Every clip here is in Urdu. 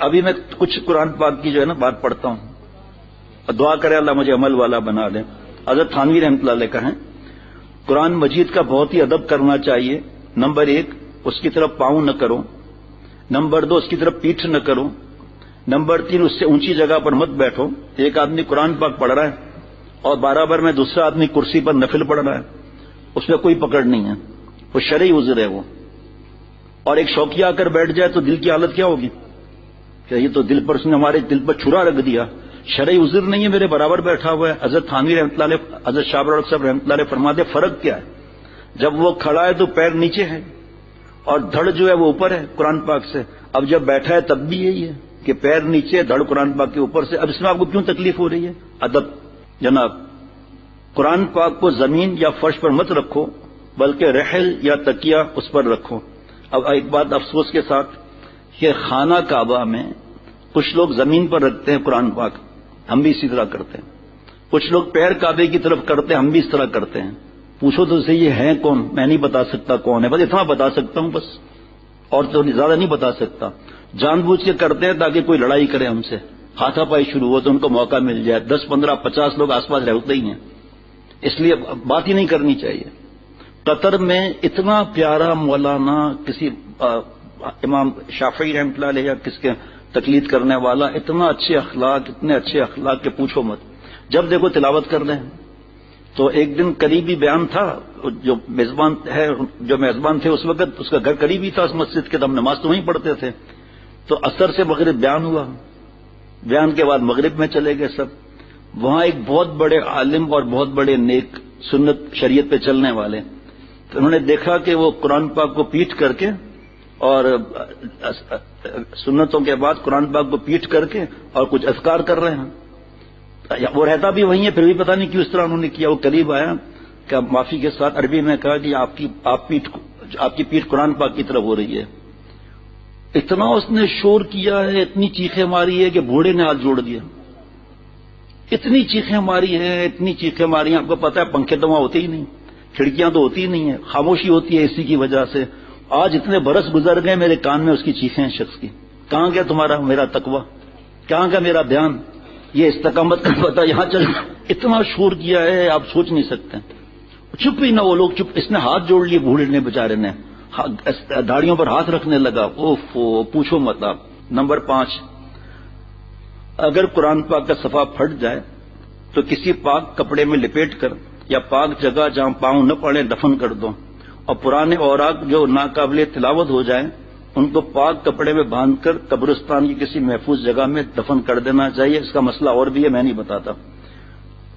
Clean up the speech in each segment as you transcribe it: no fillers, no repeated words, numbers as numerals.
ابھی میں کچھ قرآن پاک کی جو ہے نا بات پڑھتا ہوں اور دعا کرے اللہ مجھے عمل والا بنا دے. حضرت تھانوی رحمۃ اللہ علیہ کا ہے قرآن مجید کا بہت ہی ادب کرنا چاہیے. نمبر 1 اس کی طرف پاؤں نہ کرو. نمبر 2 اس کی طرف پیٹھ نہ کرو. نمبر 3 اس سے اونچی جگہ پر مت بیٹھو. ایک آدمی قرآن پاک پڑھ رہا ہے اور برابر میں دوسرا آدمی کرسی پر نفل پڑھ رہا ہے, اس میں کوئی پکڑ نہیں ہے, وہ شرعی عذر ہے وہ. اور ایک شوقیہ آ کر بیٹھ جائے تو دل کی حالت کیا ہوگی کہ یہ تو دل پر اس نے ہمارے دل پر چھرا رکھ دیا. شرعی عذر نہیں ہے, میرے برابر بیٹھا ہوا ہے. حضرت تھانوی رحمۃ اللہ علیہ, حضرت شاہ ابو الحق صاحب رحمۃ اللہ علیہ فرماتے فرق کیا ہے, جب وہ کھڑا ہے تو پیر نیچے ہے اور دھڑ جو ہے وہ اوپر ہے قرآن پاک سے. اب جب بیٹھا ہے تب بھی یہی ہے کہ پیر نیچے دھڑ قرآن پاک کے اوپر سے. اب اس میں آپ کو کیوں تکلیف ہو رہی ہے؟ ادب جناب, قرآن پاک کو زمین یا فرش پر مت رکھو بلکہ رحل یا تکیہ اس پر رکھو. اب ایک بات افسوس کے ساتھ کہ خانہ کعبہ میں کچھ لوگ زمین پر رکھتے ہیں قرآن پاک, ہم بھی اسی طرح کرتے ہیں. کچھ لوگ پیر کعبے کی طرف کرتے ہیں, ہم بھی اس طرح کرتے ہیں. پوچھو تو صحیح یہ ہے کون؟ میں نہیں بتا سکتا کون ہے, بس اتنا بتا سکتا ہوں بس, اور تو زیادہ نہیں بتا سکتا. جان بوجھ کے کرتے ہیں تاکہ کوئی لڑائی کرے ہم سے, ہاتھا پائی شروع ہو تو ان کو موقع مل جائے. 10 15 50 لوگ آس پاس رہتے ہی ہیں, اس لیے بات ہی نہیں کرنی چاہیے. قطر میں اتنا پیارا مولانا, کسی امام شافعی رحمۃ اللہ علیہ یا کس کے تقلید کرنے والا, اتنا اچھے اخلاق, اتنے اچھے اخلاق کہ پوچھو مت. جب دیکھو تلاوت کر رہے ہیں. تو ایک دن قریبی بیان تھا, جو میزبان تھے اس وقت اس کا گھر قریبی تھا اس مسجد کے, تو ہم نماز تو وہیں پڑھتے تھے. تو عصر سے مغرب بیان ہوا, بیان کے بعد مغرب میں چلے گئے سب. وہاں ایک بہت بڑے عالم اور بہت بڑے نیک سنت شریعت پہ چلنے والے, تو انہوں نے دیکھا کہ وہ قرآن پاک کو پیٹ کر کے اور سنتوں کے بعد قرآن پاک کو پیٹ کر کے اور کچھ اذکار کر رہے ہیں. وہ رہتا بھی وہیں ہے, پھر بھی پتہ نہیں کیوں اس طرح انہوں نے کیا. وہ قریب آیا کہ معافی کے ساتھ عربی میں کہا کہ آپ کی پیٹھ قرآن پاک کی طرف ہو رہی ہے. اتنا اس نے شور کیا ہے, اتنی چیخیں ماری ہے کہ بوڑھے نے ہاتھ جوڑ دیا. اتنی چیخیں ماری ہیں, اتنی چیخیں ماری ہیں. آپ کو پتا ہے پنکھے تو وہاں ہوتے ہی نہیں, کھڑکیاں تو ہوتی ہی نہیں ہیں, خاموشی ہوتی ہے اسی کی وجہ سے. آج اتنے برس گزر گئے, میرے کان میں اس کی چیخیں ہیں شخص کی. کہاں گیا تمہارا میرا تقویٰ, کہاں گیا میرا دھیان, یہ استقامت کا پتہ یہاں چل. اتنا شور کیا ہے آپ سوچ نہیں سکتے. چپ ہی نہ وہ لوگ, چپ. اس نے ہاتھ جوڑ لیے بوڑھے نے بیچارے نے, داڑھیوں پر ہاتھ رکھنے لگا. اوف پوچھو مت آپ. نمبر 5, اگر قرآن پاک کا صفحہ پھٹ جائے تو کسی پاک کپڑے میں لپیٹ کر یا پاک جگہ جہاں پاؤں نہ پڑے دفن کر دو. اور پرانے اوراق جو ناقابل تلاوت ہو جائیں ان کو پاک کپڑے میں باندھ کر قبرستان کی کسی محفوظ جگہ میں دفن کر دینا چاہیے. اس کا مسئلہ اور بھی ہے, میں نہیں بتاتا.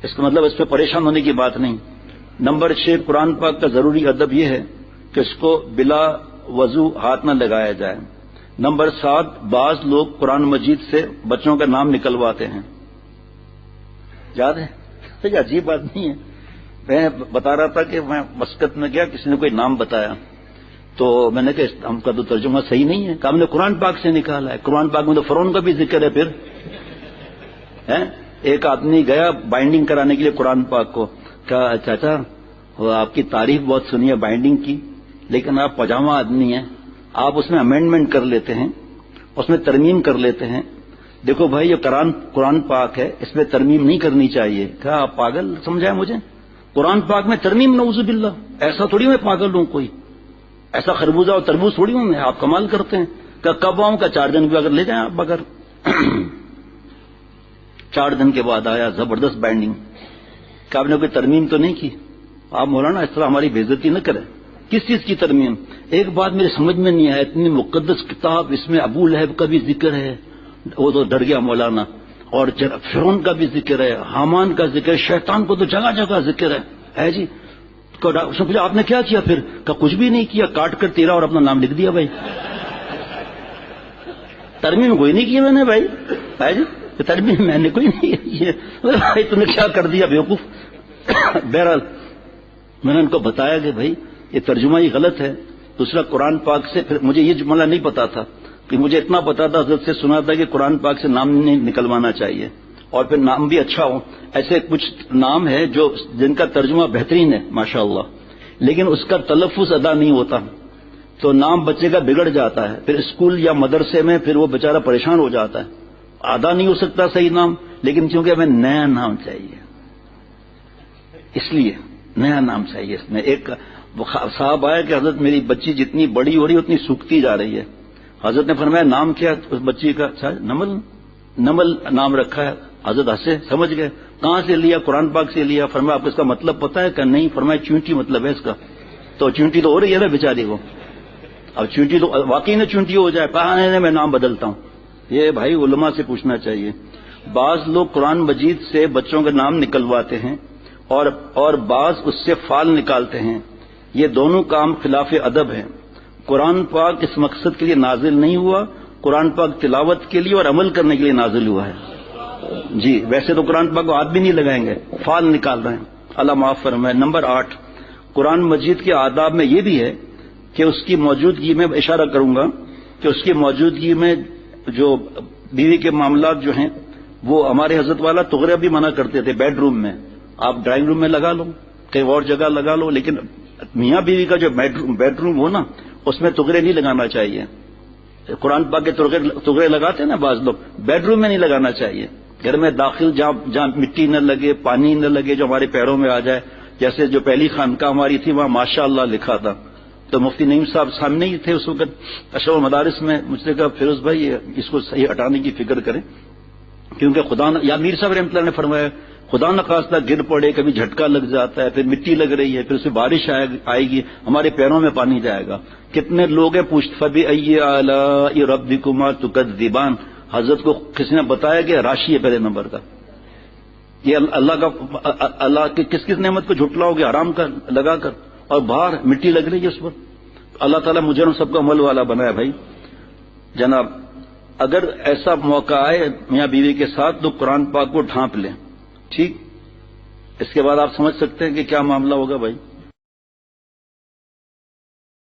اس کا مطلب اس پہ پریشان ہونے کی بات نہیں. نمبر 6, قرآن پاک کا ضروری ادب یہ ہے کہ اس کو بلا وضو ہاتھ نہ لگایا جائے. نمبر 7, بعض لوگ قرآن مجید سے بچوں کا نام نکلواتے ہیں. یاد ہے, یہ عجیب بات نہیں ہے. میں بتا رہا تھا کہ میں مسقط میں گیا, کسی نے کوئی نام بتایا تو میں نے کہا ہم کا تو ترجمہ صحیح نہیں ہے. کہا ہم نے قرآن پاک سے نکالا ہے. قرآن پاک میں تو فرعون کا بھی ذکر ہے. پھر ایک آدمی گیا بائنڈنگ کرانے کے لیے قرآن پاک کو. کہا چاچا وہ آپ کی تعریف بہت سنی ہے بائنڈنگ کی, لیکن آپ پاجامہ آدمی ہیں, آپ اس میں امینڈمنٹ کر لیتے ہیں, اس میں ترمیم کر لیتے ہیں. دیکھو بھائی یہ قرآن پاک ہے, اس میں ترمیم نہیں کرنی چاہیے. کہا آپ پاگل سمجھائے مجھے, قرآن پاک میں ترمیم نعوذ باللہ, ایسا تھوڑی میں پاگل ہوں, کوئی ایسا خربوزہ اور تربوز تھوڑی ہوں میں, آپ کمال کرتے ہیں. کہ کب آؤں؟ کا 4 دن بھی اگر لے جائیں آپ. اگر 4 دن کے بعد آیا, زبردست بائنڈنگ. کہ آپ نے کوئی ترمیم تو نہیں کی؟ آپ مولانا اس طرح ہماری بے عزتی نہ کریں. کس چیز کی ترمیم؟ ایک بات میرے سمجھ میں نہیں آیا, اتنی مقدس کتاب, اس میں ابو لہب کا بھی ذکر ہے, وہ تو ڈر گیا مولانا, اور فرعون کا بھی ذکر ہے, حامان کا ذکر ہے, شیطان کو تو جگہ جگہ ذکر ہے جی. اس نے پوچھا آپ نے کیا کیا؟ پھر کہ کچھ بھی نہیں کیا, کاٹ کر تیرا اور اپنا نام لکھ دیا. بھائی ترمیم کوئی نہیں کی میں نے. بھائی جی ترمیم میں نے کوئی نہیں کی. بھائی تم نے کیا کر دیا بیوقوف. بہرحال میں نے ان کو بتایا کہ بھائی یہ ترجمہ ہی غلط ہے. دوسرا قرآن پاک سے, پھر مجھے یہ جملہ نہیں پتا تھا, کہ مجھے اتنا پتا تھا حضرت سے سنا تھا کہ قرآن پاک سے نام نہیں نکلوانا چاہیے, اور پھر نام بھی اچھا ہو. ایسے کچھ نام ہے جن کا ترجمہ بہترین ہے ماشاءاللہ, لیکن اس کا تلفظ ادا نہیں ہوتا. تو نام بچے کا بگڑ جاتا ہے، پھر اسکول یا مدرسے میں پھر وہ بیچارہ پریشان ہو جاتا ہے، آدھا نہیں ہو سکتا صحیح نام، لیکن کیونکہ ہمیں نیا نام چاہیے، اس لیے نیا نام چاہیے۔ اس میں ایک صاحب آیا کہ حضرت میری بچی جتنی بڑی ہو رہی ہے اتنی سوکھتی جا رہی ہے۔ حضرت نے فرمایا نام کیا اس بچی کا؟ نمل، نمل نام رکھا ہے۔ حضرت ہنسے، سمجھ گئے کہاں سے لیا؟ قرآن پاک سے لیا۔ فرمایا آپ کو اس کا مطلب پتہ ہے کہ نہیں؟ فرمایا چونٹی مطلب ہے اس کا۔ تو چونٹی تو ہو رہی ہے نا بیچاری کو، اب چونٹی تو واقعی نہ چونٹی ہو جائے، کہاں ہے میں نام بدلتا ہوں؟ یہ بھائی علماء سے پوچھنا چاہیے۔ بعض لوگ قرآن مجید سے بچوں کے نام نکلواتے ہیں اور بعض اس سے فال نکالتے ہیں، یہ دونوں کام خلاف ادب ہیں۔ قرآن پاک اس مقصد کے لیے نازل نہیں ہوا، قرآن پاک تلاوت کے لیے اور عمل کرنے کے لیے نازل ہوا ہے۔ جی ویسے تو قرآن پاک کو ہاتھ بھی نہیں لگائیں گے، فال نکال رہے ہیں، اللہ معاف فرمائے۔ نمبر 8، قرآن مجید کے آداب میں یہ بھی ہے کہ اس کی موجودگی میں اشارہ کروں گا کہ اس کی موجودگی میں جو بیوی کے معاملات جو ہیں وہ ہمارے حضرت والا تغرہ بھی منع کرتے تھے۔ بیڈ روم میں آپ ڈرائنگ روم میں لگا لو، کہیں اور جگہ لگا لو، لیکن میاں بیوی کا جو بیڈ روم ہو نا اس میں تغرے نہیں لگانا چاہیے۔ قرآن پاک کے تغرے لگاتے ہیں نا بعض لوگ، بیڈ روم میں نہیں لگانا چاہیے۔ گھر میں داخل جہاں مٹی نہ لگے، پانی نہ لگے جو ہمارے پیروں میں آ جائے، جیسے جو پہلی خانقاہ ہماری تھی وہاں ماشاء اللہ لکھا تھا، تو مفتی نعیم صاحب سامنے ہی تھے اس وقت اشرف المدارس میں، مجھ سے کہا فیروز بھائی اس کو صحیح ہٹانے کی فکر کریں، کیونکہ خدا یا میر صاحب رحمۃ اللہ نے فرمایا خدا نخواستہ گر پڑے، کبھی جھٹکا لگ جاتا ہے، پھر مٹی لگ رہی ہے، پھر اس میں بارش آئے گی، ہمارے پیروں میں پانی جائے گا۔ کتنے لوگ ہیں پوچھتے فبأي آلاء ربكما تكذبان، حضرت کو کسی نے بتایا کہ راشی ہے پہلے نمبر کا، یہ اللہ کی کس نعمت کو جھٹلاؤ گے حرام کر لگا کر، اور باہر مٹی لگ رہی ہے اس پر۔ اللہ تعالیٰ مجھے سب کو عمل والا بنایا۔ بھائی جناب اگر ایسا موقع آئے میاں بیوی کے ساتھ تو قرآن پاک کو ڈھانپ لیں، ٹھیک، اس کے بعد آپ سمجھ سکتے ہیں کہ کیا معاملہ ہوگا بھائی۔